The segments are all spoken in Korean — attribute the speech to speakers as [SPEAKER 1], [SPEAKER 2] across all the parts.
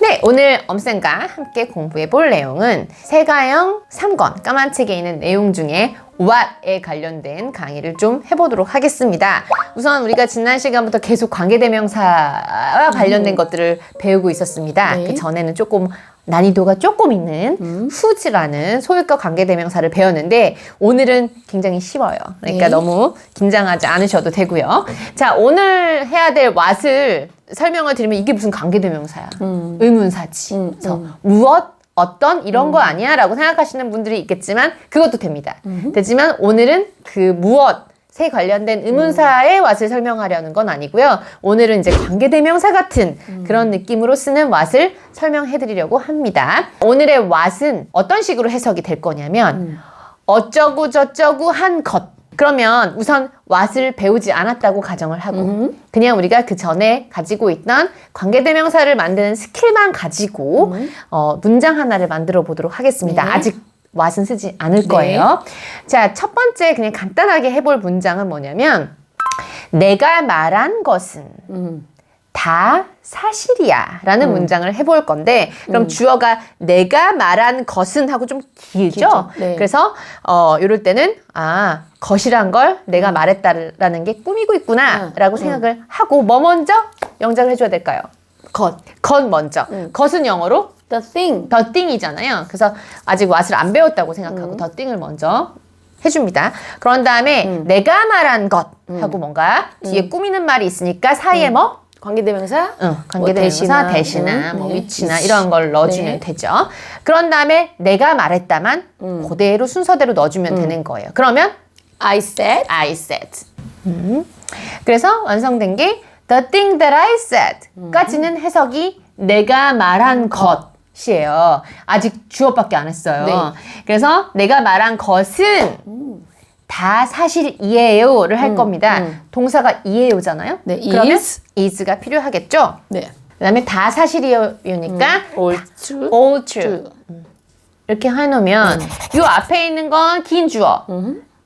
[SPEAKER 1] 네, 오늘 엄쌤과 함께 공부해 볼 내용은 세가형 3권 까만 책에 있는 내용 중에 what에 관련된 강의를 좀 해보도록 하겠습니다. 우선 우리가 지난 시간부터 계속 관계대명사와 관련된 것들을 배우고 있었습니다.
[SPEAKER 2] 네.
[SPEAKER 1] 그 전에는 조금 난이도가 조금 있는 who's라는 소유격 관계대명사를 배웠는데 오늘은 굉장히 쉬워요. 그러니까
[SPEAKER 2] 네.
[SPEAKER 1] 너무 긴장하지 않으셔도 되고요. 자, 오늘 해야 될 what을 설명을 드리면 이게 무슨 관계대명사야. 의문사지. 그래서 무엇, 어떤 이런 거 아니야 라고 생각하시는 분들이 있겠지만 그것도 됩니다. 되지만 오늘은 그 무엇에 관련된 의문사의 what을 설명하려는 건 아니고요. 오늘은 이제 관계대명사 같은 그런 느낌으로 쓰는 what을 설명해 드리려고 합니다. 오늘의 what은 어떤 식으로 해석이 될 거냐면 어쩌고 저쩌고 한 것. 그러면 우선 what을 배우지 않았다고 가정을 하고 그냥 우리가 그 전에 가지고 있던 관계대명사를 만드는 스킬만 가지고 문장 하나를 만들어 보도록 하겠습니다.
[SPEAKER 2] 네.
[SPEAKER 1] 아직 what은 쓰지 않을 거예요. 자, 첫 번째 그냥 간단하게 해볼 문장은 뭐냐면 내가 말한 것은 다 사실이야 라는 문장을 해볼 건데 그럼 주어가 내가 말한 것은 하고 좀 길죠?
[SPEAKER 2] 네.
[SPEAKER 1] 그래서 이럴 때는 것이란 걸 내가 말했다라는 게 꾸미고 있구나 라고 생각을 하고 뭐 먼저 영작을 해줘야 될까요? 것 먼저. 것은 영어로
[SPEAKER 2] The thing.
[SPEAKER 1] the thing이잖아요. 그래서 아직 what을 안 배웠다고 생각하고 the thing을 먼저 해줍니다. 그런 다음에 내가 말한 것 하고 뭔가 뒤에 꾸미는 말이 있으니까 사이에 뭐?
[SPEAKER 2] 관계대명사?
[SPEAKER 1] 관계대명사 대시나 뭐
[SPEAKER 2] 네.
[SPEAKER 1] 위치나 이런 걸 넣어주면
[SPEAKER 2] 네.
[SPEAKER 1] 되죠. 그런 다음에 내가 말했다만 그대로 순서대로 넣어주면 되는 거예요. 그러면
[SPEAKER 2] I said.
[SPEAKER 1] I said. 그래서 완성된 게 the thing that I said 까지는 해석이 내가 말한 것이에요. 아직 주어밖에 안 했어요.
[SPEAKER 2] 네.
[SPEAKER 1] 그래서 내가 말한 것은 다 사실이에요를 할 겁니다. 동사가 이에요잖아요.
[SPEAKER 2] 네,
[SPEAKER 1] 그러면
[SPEAKER 2] is.
[SPEAKER 1] is가 필요하겠죠.
[SPEAKER 2] 네.
[SPEAKER 1] 그 다음에 다 사실이니까
[SPEAKER 2] All true.
[SPEAKER 1] all true. 이렇게 해놓으면 이 앞에 있는 건 긴 주어.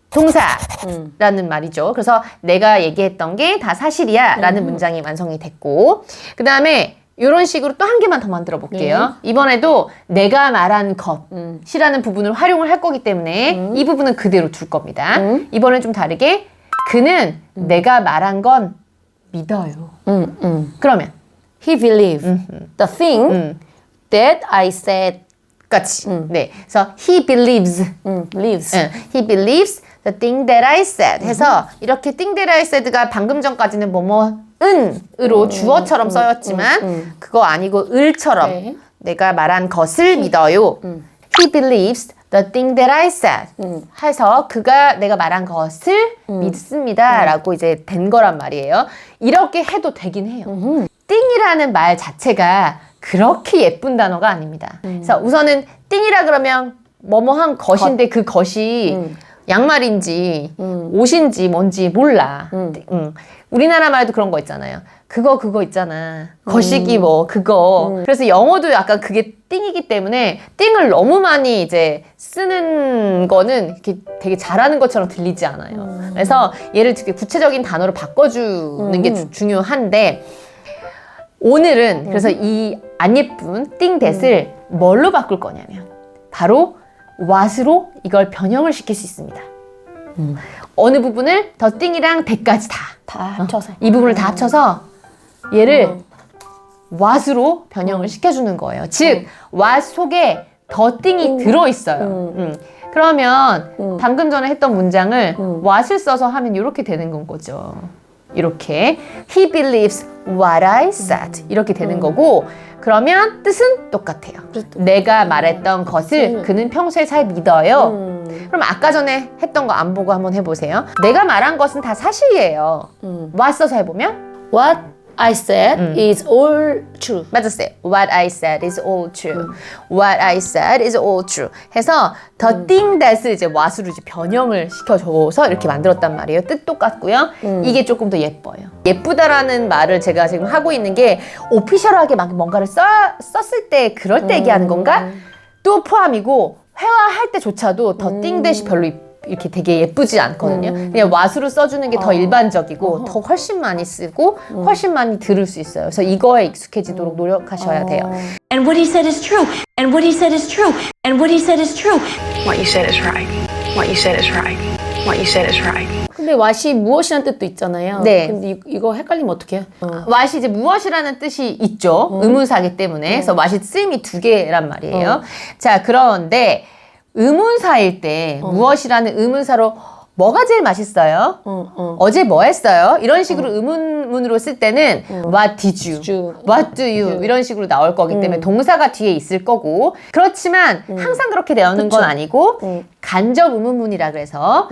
[SPEAKER 1] 동사라는 말이죠. 그래서 내가 얘기했던 게 다 사실이야 라는 문장이 완성이 됐고 그 다음에 이런 식으로 또 한 개만 더 만들어 볼게요. 이번에도 내가 말한 것이라는 부분을 활용을 할 거기 때문에 이 부분은 그대로 둘 겁니다. 이번엔 좀 다르게 그는 내가 말한 건 믿어요. 그러면
[SPEAKER 2] He believed the thing that I said.
[SPEAKER 1] 같이. 네. 그래서 he believes.
[SPEAKER 2] Believes.
[SPEAKER 1] He believes the thing that I said 해서 이렇게 thing that I said가 방금 전까지는 뭐뭐은으로 주어처럼 쓰였지만 그거 아니고 을처럼
[SPEAKER 2] 네.
[SPEAKER 1] 내가 말한 것을 믿어요. He believes the thing that I said 해서 그가 내가 말한 것을 믿습니다 라고 이제 된 거란 말이에요. 이렇게 해도 되긴 해요. 띵이라는 말 자체가 그렇게 예쁜 단어가 아닙니다. 그래서 우선은 띵이라 그러면 뭐뭐한 것인데 그 것이 양말인지 옷인지 뭔지 몰라. 우리나라 말도 그런 거 있잖아요. 그거 있잖아. 거시기 뭐 그거. 그래서 영어도 약간 그게 띵이기 때문에 띵을 너무 많이 이제 쓰는 거는 이렇게 되게 잘하는 것처럼 들리지 않아요. 그래서 얘를 되게 구체적인 단어로 바꿔주는 게 중요한데 오늘은 그래서 이 안 예쁜 띵 that을 뭘로 바꿀 거냐면 바로 what으로 이걸 변형을 시킬 수 있습니다. 어느 부분을 the thing이랑 that까지
[SPEAKER 2] 다 합쳐서.
[SPEAKER 1] 이 부분을 다 합쳐서 얘를 what으로 변형을 시켜주는 거예요. 즉 what 속에 the thing이 들어있어요. 그러면 방금 전에 했던 문장을 what을 써서 하면 이렇게 되는 건 거죠. 이렇게 He believes what I said 이렇게 되는 거고 그러면 뜻은 똑같아요. 내가 말했던 것을 그는 평소에 잘 믿어요. 그럼 아까 전에 했던 거 안 보고 한번 해보세요. 내가 말한 것은 다 사실이에요. what 써서 해보면
[SPEAKER 2] What I said is all true.
[SPEAKER 1] 맞았어요. What I said is all true. What I said is all true. 해서 the thing that을 이제 what으로 이제 변형을 시켜줘서 이렇게 만들었단 말이에요. 뜻 똑같고요. 이게 조금 더 예뻐요. 예쁘다라는 말을 제가 지금 하고 있는 게 오피셜하게 막 뭔가를 썼을 때 그럴 때 얘기하는 건가? 또 포함이고 회화할 때조차도 the thing that이 별로 이렇게 되게 예쁘지 않거든요. 그냥 what으로 써주는 게 더 일반적이고 더 훨씬 많이 쓰고 훨씬 많이 들을 수 있어요. 그래서 이거에 익숙해지도록 노력하셔야 돼요.
[SPEAKER 3] And what he said is true. And what he said is true. And what he said is true.
[SPEAKER 4] What you said is right. What you said is right. What you said is right.
[SPEAKER 2] 근데 what이 무엇이라는 뜻도 있잖아요.
[SPEAKER 1] 네.
[SPEAKER 2] 근데 이거 헷갈리면 어떡해요?
[SPEAKER 1] what이 이제 무엇이라는 뜻이 있죠. 의문사기 때문에. 그래서 what이 쓰임이 두 개란 말이에요. 자, 그런데 의문사일 때 무엇이라는 의문사로 뭐가 제일 맛있어요? 어제 뭐 했어요? 이런 식으로 의문문으로 쓸 때는 What did you? What do you? 이런 식으로 나올 거기 때문에 동사가 뒤에 있을 거고 그렇지만 항상 그렇게 되어는 건 아니고 간접 의문문이라 그래서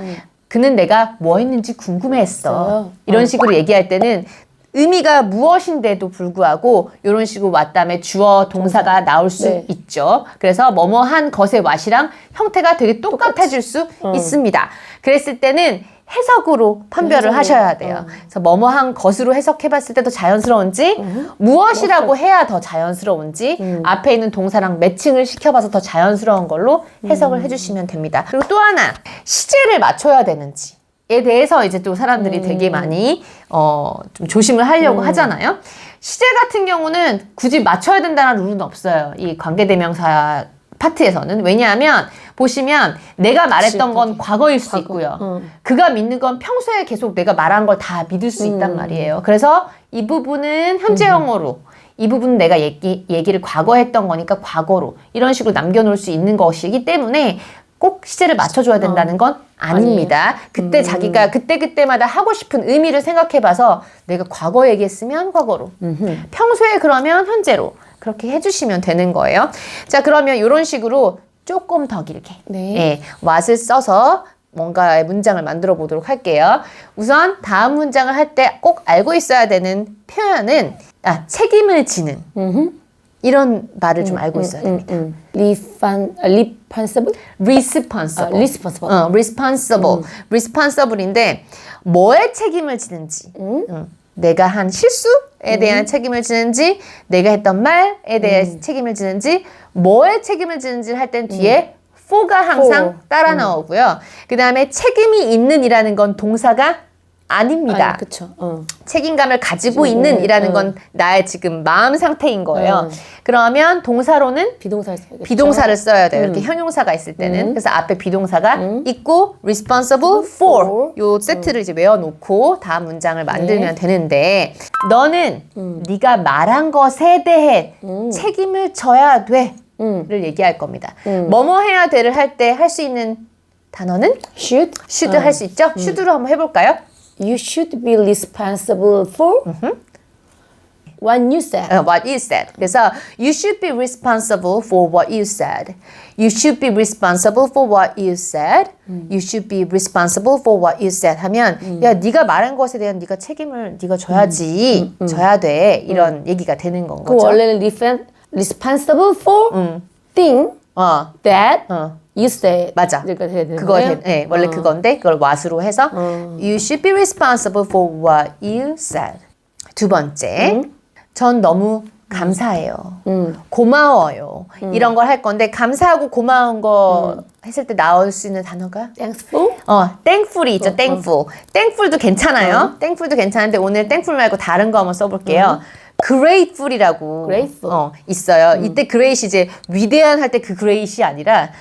[SPEAKER 1] 그는 내가 뭐 했는지 궁금해했어. 이런 식으로 얘기할 때는 의미가 무엇인데도 불구하고 이런 식으로 what 다음에 주어 동사가 나올 수
[SPEAKER 2] 네.
[SPEAKER 1] 있죠. 그래서 뭐뭐한 것의 what이랑 형태가 되게 똑같아질 수 있습니다. 그랬을 때는 해석으로 판별을 하셔야 돼요. 그래서 뭐뭐한 것으로 해석해봤을 때 더 자연스러운지 무엇이라고 해야 더 자연스러운지 앞에 있는 동사랑 매칭을 시켜봐서 더 자연스러운 걸로 해석을 해주시면 됩니다. 그리고 또 하나 시제를 맞춰야 되는지 에 대해서 이제 또 사람들이 되게 많이 좀 조심을 하려고 하잖아요. 시제 같은 경우는 굳이 맞춰야 된다는 룰은 없어요. 이 관계대명사 파트에서는. 왜냐하면 보시면 내가 말했던 건 과거일 수 있고요. 그가 믿는 건 평소에 계속 내가 말한 걸 다 믿을 수 있단 말이에요. 그래서 이 부분은 현재형어로 이 부분은 내가 얘기를 과거에 했던 거니까 과거로 이런 식으로 남겨놓을 수 있는 것이기 때문에 꼭 시제를 맞춰줘야 된다는 건 아닙니다. 그때 자기가 그때마다 하고 싶은 의미를 생각해봐서 내가 과거 얘기했으면 과거로 평소에 그러면 현재로 그렇게 해주시면 되는 거예요. 자, 그러면 이런 식으로 조금 더 길게
[SPEAKER 2] 네.
[SPEAKER 1] what을 써서 뭔가의 문장을 만들어 보도록 할게요. 우선 다음 문장을 할 때 꼭 알고 있어야 되는 표현은 책임을 지는 이런 말을 좀 알고 있어야 됩니다.
[SPEAKER 2] responsible?
[SPEAKER 1] responsible.
[SPEAKER 2] responsible.
[SPEAKER 1] responsible. responsible인데 뭐에 책임을 지는지 내가 한 실수에 대한 책임을 지는지 내가 했던 말에 대해 책임을 지는지 뭐에 책임을 지는지 할 땐 뒤에 for가 항상
[SPEAKER 2] for.
[SPEAKER 1] 따라 나오고요. 그 다음에 책임이 있는 이라는 건 동사가 아닙니다.
[SPEAKER 2] 그쵸.
[SPEAKER 1] 책임감을 가지고 있는 이라는 건 나의 지금 마음 상태인 거예요. 그러면 동사로는
[SPEAKER 2] 비동사를 써야 돼.
[SPEAKER 1] 비동사를 써야 돼요. 이렇게 형용사가 있을 때는. 그래서 앞에 비동사가 있고 responsible for 요 세트를 이제 외워놓고 다음 문장을 만들면 되는데 너는 네가 말한 것에 대해 책임을 져야 돼를 얘기할 겁니다. 뭐뭐 해야 돼를 할 때 할 수 있는 단어는 should 할 수 있죠? should로 한번 해볼까요?
[SPEAKER 2] You should be responsible for what you said.
[SPEAKER 1] What you said. 그래서 you should be responsible for what you said. You should be responsible for what you said. You should be responsible for what you said. 하면 야 네가 말한 것에 대한 네가 책임을 네가 져야지. 져야 돼. 이런 얘기가 되는 건
[SPEAKER 2] 그
[SPEAKER 1] 거죠.
[SPEAKER 2] 원래는 responsible for thing that you said.
[SPEAKER 1] 맞아.
[SPEAKER 2] 이렇게 돼야 되는
[SPEAKER 1] 그거
[SPEAKER 2] 거예요?
[SPEAKER 1] 네, 원래 그건데 그걸 what으로 해서 You should be responsible for what you said. 두 번째, 전 너무 감사해요. 고마워요. 이런 걸 할 건데 감사하고 고마운 거 했을 때 나올 수 있는 단어가
[SPEAKER 2] Thankful?
[SPEAKER 1] thankful이 있죠. thankful. thankful도 괜찮아요. thankful도 괜찮은데 오늘 thankful 말고 다른 거 한번 써볼게요. grateful이라고
[SPEAKER 2] Grateful.
[SPEAKER 1] 있어요. 이때 great 이제 위대한 할 때 그 great이 아니라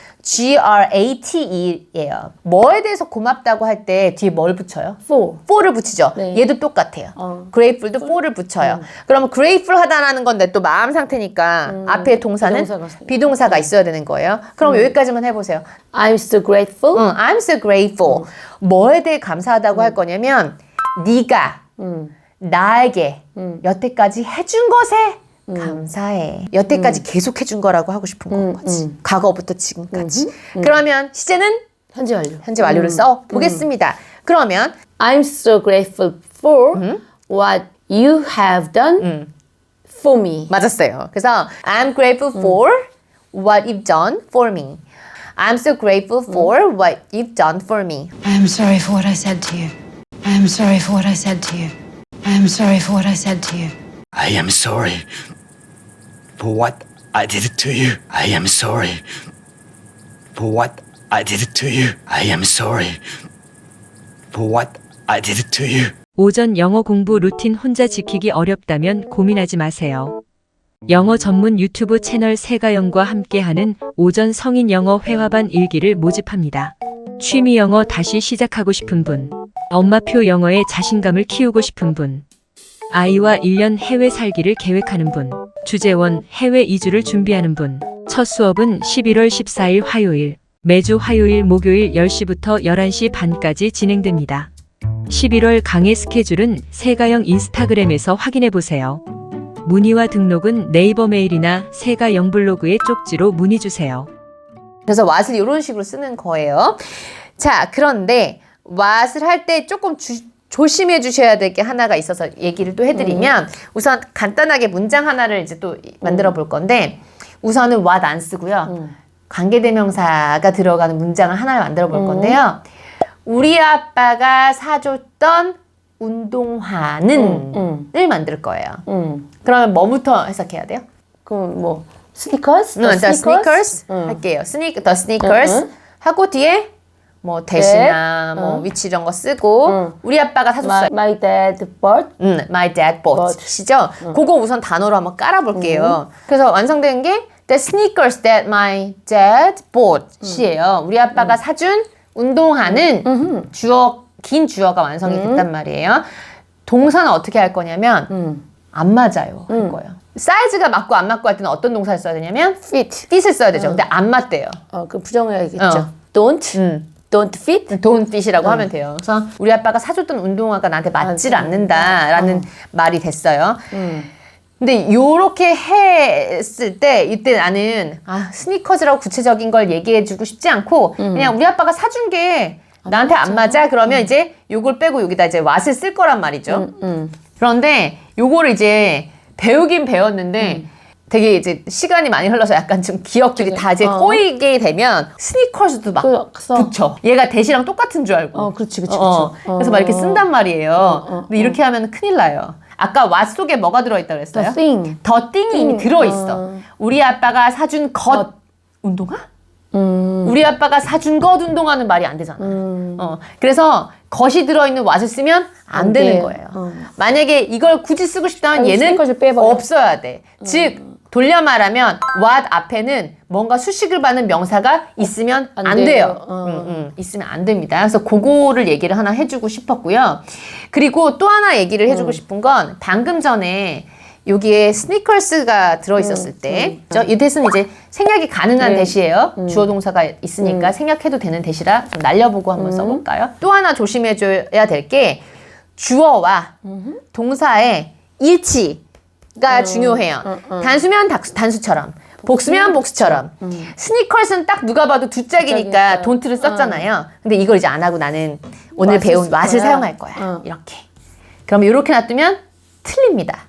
[SPEAKER 1] GRATE예요. 뭐에 대해서 고맙다고 할 때 뒤에 뭘 붙여요? for를 붙이죠.
[SPEAKER 2] 네.
[SPEAKER 1] 얘도 똑같아요. grateful도 for를 붙여요. 그러면 grateful 하다라는 건 내 또 마음 상태니까 앞에 동사는 비동사가 있어야 되는 거예요. 그럼 여기까지만 해보세요.
[SPEAKER 2] I'm so grateful.
[SPEAKER 1] I'm so grateful. 뭐에 대해 감사하다고 할 거냐면 네가 나에게 여태까지 해준 것에 감사해. 여태까지 계속 해준 거라고 하고 싶은 거지. 과거부터 지금까지. 그러면 시제는
[SPEAKER 2] 현재 완료.
[SPEAKER 1] 현재 완료를 써 보겠습니다. 그러면
[SPEAKER 2] I'm so grateful for what you have done for me.
[SPEAKER 1] 맞았어요. 그래서 I'm grateful for what you've done for me. I'm so grateful for what you've done for me.
[SPEAKER 4] I am sorry for what I said to you. I am sorry for what I said to you. I am sorry for what I said to you.
[SPEAKER 5] I am sorry for what I did to you. I am sorry for what I did it to you. I am sorry for what I did it to you.
[SPEAKER 6] 오전 영어 공부 루틴 혼자 지키기 어렵다면 고민하지 마세요. 영어 전문 유튜브 채널 세가영과 함께하는 오전 성인 영어 회화반 일기를 모집합니다. 취미 영어 다시 시작하고 싶은 분, 엄마표 영어에 자신감을 키우고 싶은 분, 아이와 1년 해외 살기를 계획하는 분, 주재원 해외 이주를 준비하는 분. 첫 수업은 11월 14일 화요일, 매주 화요일 목요일 10시부터 11시 반까지 진행됩니다. 11월 강의 스케줄은 세가영 인스타그램에서 확인해 보세요. 문의와 등록은 네이버 메일이나 세가영 블로그의 쪽지로 문의 주세요.
[SPEAKER 1] 그래서 what을 이런 식으로 쓰는 거예요. 자, 그런데 what을 할 때 조금 조심해 주셔야 될 게 하나가 있어서 얘기를 또 해드리면 우선 간단하게 문장 하나를 이제 또 만들어 볼 건데 우선은 what 안 쓰고요. 관계대명사가 들어가는 문장을 하나를 만들어 볼 건데요. 우리 아빠가 사줬던 운동화는 을 만들 거예요. 그러면 뭐부터 해석해야 돼요?
[SPEAKER 2] 그럼 뭐 sneakers?
[SPEAKER 1] The sneakers 할게요. the sneakers 하고 뒤에 뭐 대신나 뭐 위치 이런 거 쓰고 우리 아빠가 사줬어요.
[SPEAKER 2] My dad bought.
[SPEAKER 1] My dad bought이죠. 그거 우선 단어로 한번 깔아볼게요. 그래서 완성된 게 the sneakers that my dad bought이에요. 우리 아빠가 사준 운동화는 긴 주어가 완성이 됐단 말이에요. 동사는 어떻게 할 거냐면 안 맞아요 할 거예요. 사이즈가 맞고 안 맞고 할 때는 어떤 동사를 써야 되냐면 fit을 써야 되죠. 근데 안 맞대요.
[SPEAKER 2] 그 부정해야겠죠. Don't fit?
[SPEAKER 1] Don't fit이라고 하면 돼요. 그래서 우리 아빠가 사줬던 운동화가 나한테 맞질 않는다라는 말이 됐어요. 근데 요렇게 했을 때 이때 나는 스니커즈라고 구체적인 걸 얘기해주고 싶지 않고 그냥 우리 아빠가 사준 게 나한테 안 맞아? 그러면 이제 요걸 빼고 여기다 이제 what을 쓸 거란 말이죠. 그런데 요거를 이제 배우긴 배웠는데 되게 이제 시간이 많이 흘러서 약간 좀 기억들이 다 이제 꼬이게 되면 스니커즈도 막 붙여. 얘가 대시랑 똑같은 줄 알고.
[SPEAKER 2] 그렇지.
[SPEAKER 1] 그래서 막 이렇게 쓴단 말이에요. 근데 이렇게 하면 큰일 나요. 아까 what 속에 뭐가 들어있다 그랬어요?
[SPEAKER 2] The
[SPEAKER 1] thing이 이미 들어있어. 우리 아빠가 사준 것 운동화? 우리 아빠가 사준 것 운동화는 말이 안 되잖아. 그래서 것이 들어있는 what을 쓰면 안 되는 거예요. 만약에 이걸 굳이 쓰고 싶다면 얘는 없어야 돼. 즉 돌려 말하면 what 앞에는 뭔가 수식을 받는 명사가 있으면 안 돼요. 있으면 안 됩니다. 그래서 그거를 얘기를 하나 해주고 싶었고요. 그리고 또 하나 얘기를 해주고 싶은 건 방금 전에 여기에 스니커스가 들어있었을 때 이 대시는 이제 생략이 가능한 대시예요. 주어 동사가 있으니까 생략해도 되는 대시라 좀 날려보고 한번 써볼까요? 또 하나 조심해줘야 될 게 주어와 동사의 일치가 중요해요. 단수면 단수처럼 복수면 복수처럼 스니커스는 딱 누가 봐도 두 짝이니까 don't를 썼잖아요. 근데 이걸 이제 안 하고 나는 오늘 배운 what을 사용할 거야. 이렇게. 그럼 이렇게 놔두면 틀립니다.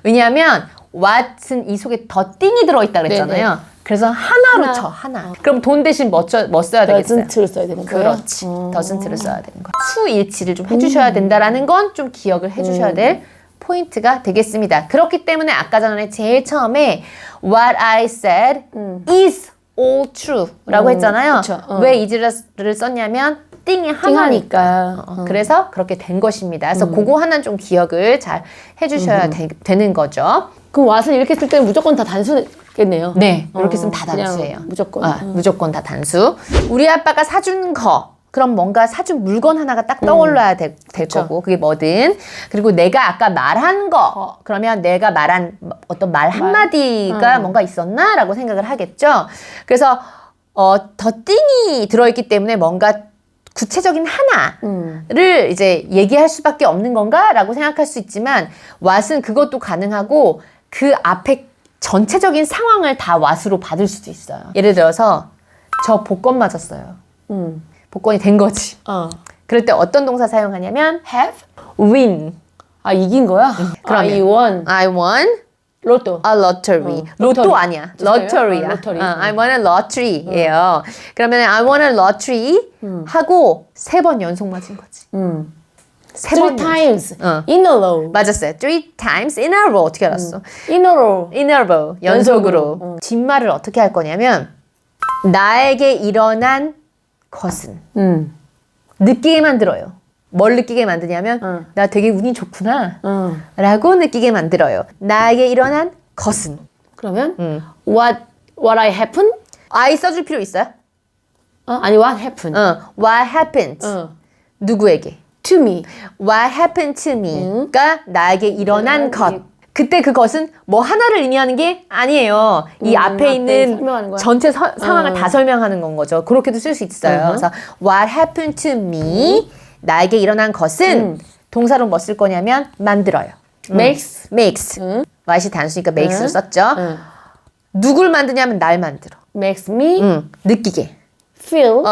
[SPEAKER 1] 왜냐하면 what은 이 속에 더 띵이 들어있다 그랬잖아요. 그래서 하나로 쳐, 하나. 그럼 돈 대신 뭐 써야 되겠어요?
[SPEAKER 2] doesn't를 써야 되는 거예요?
[SPEAKER 1] 그렇지. doesn't를 써야 되는 거예요. 수일치를 좀 해주셔야 된다라는 건 좀 기억을 해주셔야 될 포인트가 되겠습니다. 그렇기 때문에 아까 전에 제일 처음에 what I said is all true 라고 했잖아요. 왜 is를 썼냐면 띵이 하나니까. 그래서 그렇게 된 것입니다. 그래서 그거 하나는 좀 기억을 잘 해주셔야 되는 거죠.
[SPEAKER 2] 그럼 what을 이렇게 쓸 때는 무조건 다 단수겠네요.
[SPEAKER 1] 네, 이렇게 쓰면 다 단수예요.
[SPEAKER 2] 무조건.
[SPEAKER 1] 무조건 다 단수. 우리 아빠가 사준 거. 그럼 뭔가 사준 물건 하나가 딱 떠올라야 될 거고 그게 뭐든. 그리고 내가 아까 말한 거. 그러면 내가 말한 어떤 말 한마디가 뭔가 있었나? 라고 생각을 하겠죠. 그래서 더 띵이 들어있기 때문에 뭔가 구체적인 하나를 이제 얘기할 수밖에 없는 건가? 라고 생각할 수 있지만 what은 그것도 가능하고 그 앞에 전체적인 상황을 다 what으로 받을 수도 있어요. 예를 들어서 저 복권 맞았어요. 복권이 된 거지. 그럴 때 어떤 동사 사용하냐면
[SPEAKER 2] have?
[SPEAKER 1] win.
[SPEAKER 2] 이긴 거야?
[SPEAKER 1] 그러면 I won
[SPEAKER 2] 로또.
[SPEAKER 1] a lottery. 로또 아니야. lottery야.
[SPEAKER 2] lottery.
[SPEAKER 1] I won a lottery예요. 그러면 I won a lottery 하고 3번 연속 맞은 거지.
[SPEAKER 2] 3 times in a row.
[SPEAKER 1] 맞았어요. 3 times in a row. 어떻게 알았어?
[SPEAKER 2] in a row.
[SPEAKER 1] in a row. 연속으로. 뒷말을 어떻게 할 거냐면 나에게 일어난 것은 느끼게 만들어요. 뭘 느끼게 만드냐면 나 되게 운이 좋구나 라고 느끼게 만들어요. 나에게 일어난 것은
[SPEAKER 2] 그러면 what I happen?
[SPEAKER 1] I 써줄 필요 있어요?
[SPEAKER 2] 아니 what happened?
[SPEAKER 1] What happened? 누구에게?
[SPEAKER 2] to me.
[SPEAKER 1] What happened to me?가 나에게 일어난 것. 그때 그것은 뭐 하나를 의미하는 게 아니에요. 이 앞에
[SPEAKER 2] 앞에
[SPEAKER 1] 있는
[SPEAKER 2] 설명하는 거야?
[SPEAKER 1] 전체 상황을 다 설명하는 건 거죠. 그렇게도 쓸 수 있어요. 그래서 What happened to me? 나에게 일어난 것은 동사로 뭐 쓸 거냐면 만들어요.
[SPEAKER 2] makes.
[SPEAKER 1] what이 단수니까 makes로 썼죠. 누굴 만드냐면 날 만들어.
[SPEAKER 2] makes me
[SPEAKER 1] 느끼게.
[SPEAKER 2] feel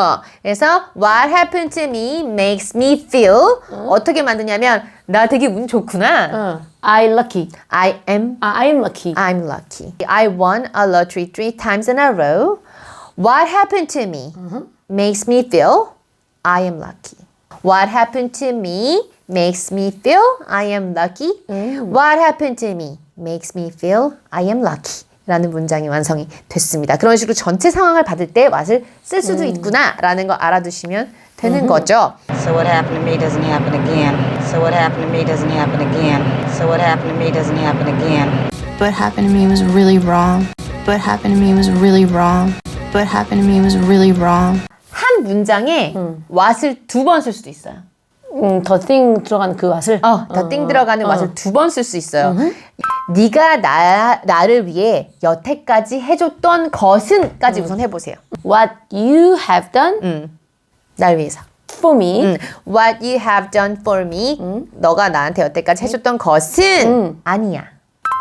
[SPEAKER 1] 그래서 what happened to me makes me feel 어떻게 만드냐면 나 되게 운 좋구나.
[SPEAKER 2] I lucky.
[SPEAKER 1] I'm lucky. I won a lottery 3 times in a row. What happened to me makes me feel I am lucky. What happened to me makes me feel I am lucky. What happened to me makes me feel I am lucky. 라는 문장이 완성이 됐습니다. 그런 식으로 전체 상황을 받을 때 what을 쓸 수도 있구나 라는 거 알아두시면 되는 거죠.
[SPEAKER 7] So what happened to me doesn't happen again. So what happened to me doesn't happen again. So what happened to me doesn't happen again.
[SPEAKER 8] What happened to me was really wrong. What happened to me was really wrong. What happened to me was really wrong.
[SPEAKER 1] 한 문장에 what을 2번 쓸 수도 있어요.
[SPEAKER 2] the thing 들어간 그 what을
[SPEAKER 1] 더 띵 들어가는 what을 2번 쓸 수 있어요. 네가 나를 위해 여태까지 해줬던 것은까지 우선 해보세요.
[SPEAKER 2] what you have done
[SPEAKER 1] 날 위해서.
[SPEAKER 2] for me.
[SPEAKER 1] What you have done for me. 너가 나한테 여태까지 해줬던 것은 아니야.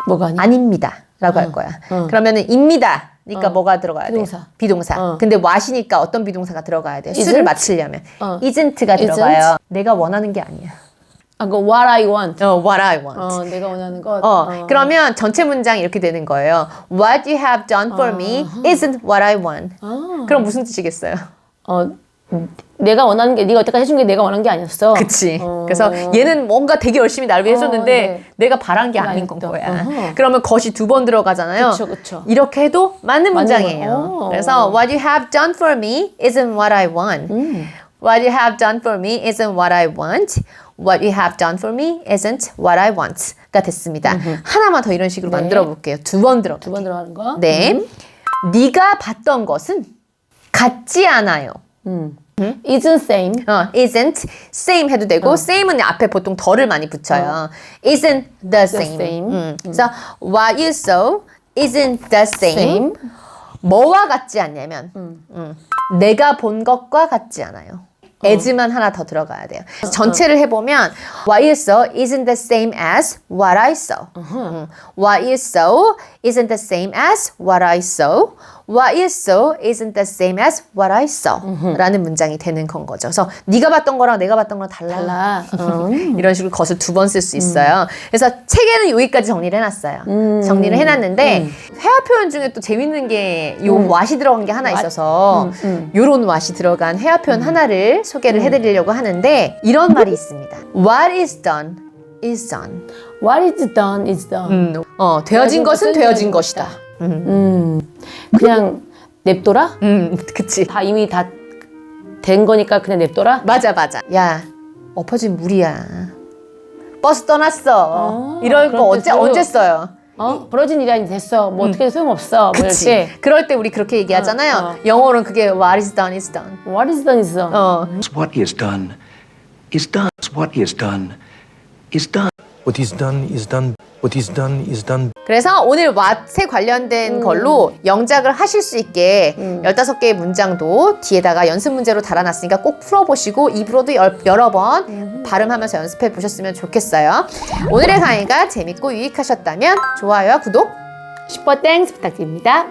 [SPEAKER 2] 뭐가 아니야?
[SPEAKER 1] 아닙니다. 라고 할 거야. 그러면은 입니다. 그러니까 뭐가 들어가야 돼?
[SPEAKER 2] 비동사.
[SPEAKER 1] 비동사. 근데 what이니까 어떤 비동사가 들어가야 돼?
[SPEAKER 2] Isn't?
[SPEAKER 1] 수를 맞추려면. isn't가 들어가요. 내가 원하는 게 아니야.
[SPEAKER 2] 그 what I want.
[SPEAKER 1] What I want.
[SPEAKER 2] 내가 원하는 것.
[SPEAKER 1] 그러면 전체 문장이 이렇게 되는 거예요. What you have done for me isn't what I want. 그럼 무슨 뜻이겠어요?
[SPEAKER 2] 내가 원하는 게 네가 여태까지 해준 게 내가 원하는 게 아니었어.
[SPEAKER 1] 그치. 그래서 얘는 뭔가 되게 열심히 날 위해 해줬는데
[SPEAKER 2] 네.
[SPEAKER 1] 내가 바란 게 아닌 건 거야. 그러면 것이 2번 들어가잖아요.
[SPEAKER 2] 그쵸.
[SPEAKER 1] 이렇게 해도 맞는 문장이에요.
[SPEAKER 2] 거예요.
[SPEAKER 1] 그래서 What you have done for me isn't what I want. What you have done for me isn't what I want. What you have done for me isn't what I want. 가 됐습니다. 하나만 더 이런 식으로 만들어 볼게요. 2번 들어.
[SPEAKER 2] 2번 들어가는 거.
[SPEAKER 1] 네. 네가 봤던 것은 같지 않아요.
[SPEAKER 2] isn't same.
[SPEAKER 1] isn't same 해도 되고 same은 앞에 보통 더를 많이 붙여요. isn't the same. 그래서 what you saw isn't the same. 뭐와 같지 않냐면 내가 본 것과 같지 않아요. as만 하나 더 들어가야 돼요. 전체를 해보면 what you saw isn't the same as what I saw. What you saw isn't the same as what I saw. What you saw isn't the same as what I saw. 라는 문장이 되는 건 거죠. 그래서 네가 봤던 거랑 내가 봤던 거랑 달라. 이런 식으로 것을 2번 쓸 수 있어요. 그래서 책에는 여기까지 정리를 해놨어요. 정리를 해놨는데 회화 표현 중에 또 재밌는 게 요 what이 들어간 게 하나 있어서 요런 what이 들어간 회화 표현 하나를 소개를 해드리려고 하는데 이런 말이 있습니다. What is done is done.
[SPEAKER 2] What is done is done.
[SPEAKER 1] 되어진 것은 되어진 것이다.
[SPEAKER 2] 그냥 냅둬라?
[SPEAKER 1] 그치.
[SPEAKER 2] 다 이미 다 된 거니까 그냥 냅둬라?
[SPEAKER 1] 맞아. 야, 엎어진 물이야. 버스 떠났어. 이럴 거
[SPEAKER 2] 그럴 때
[SPEAKER 1] 언제 써요?
[SPEAKER 2] 벌어진 일이 아니 됐어. 뭐 어떻게 소용없어. 뭐 이럴
[SPEAKER 1] 그치.
[SPEAKER 2] 때.
[SPEAKER 1] 그럴 때 우리 그렇게 얘기하잖아요. 영어로는 그게 what is done is done.
[SPEAKER 2] What is done is done.
[SPEAKER 5] What is done is done. What is done is done.
[SPEAKER 9] What is done is done. What is done is done.
[SPEAKER 1] 그래서 오늘 what에 관련된 걸로 영작을 하실 수 있게 15개의 문장도 뒤에다가 연습 문제로 달아놨으니까 꼭 풀어보시고 입으로도 여러 번 발음하면서 연습해 보셨으면 좋겠어요. 오늘의 강의가 재밌고 유익하셨다면 좋아요와 구독
[SPEAKER 2] 10번 땡스 부탁드립니다.